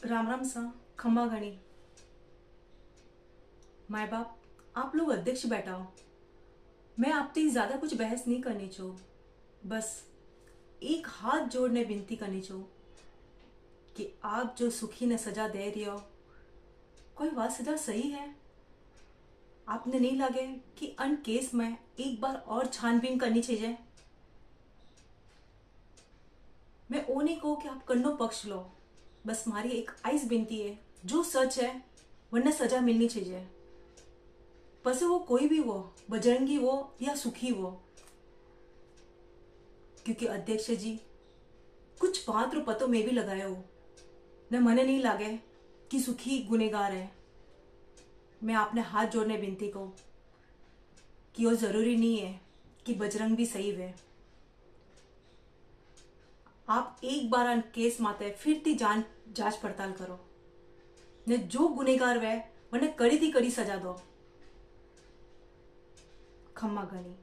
राम राम सा खम्मा गणी। माए बाप, आप लोग अध्यक्ष बैठाओ। मैं आपसे ज्यादा कुछ बहस नहीं करनी चाहूँ, बस एक हाथ जोड़ने विनती करनी चाहूँ कि आप जो सुखी ने सजा दे रही हो, कोई वह सजा सही है? आपने नहीं लगे कि अन केस में एक बार और छानबीन करनी चाहिए? मैं वो नहीं कहूँ कि आप कन्नो पक्ष लो, बस हमारी एक आइस विनती है, जो सच है वरना सजा मिलनी चाहिए। पसे वो कोई भी हो, बजरंगी हो या सुखी हो, क्योंकि अध्यक्ष जी कुछ पात्र पतो में भी लगाए हो न, मने नहीं लागे कि सुखी गुनेगार है। मैं आपने हाथ जोड़ने विनती को कि वो जरूरी नहीं है कि बजरंग भी सही है। आप एक बार अन केस माते फिर ती जांच पड़ताल करो ने, जो गुनेगार वह वने कड़ी थी कड़ी सजा दो। खम्मा गणी।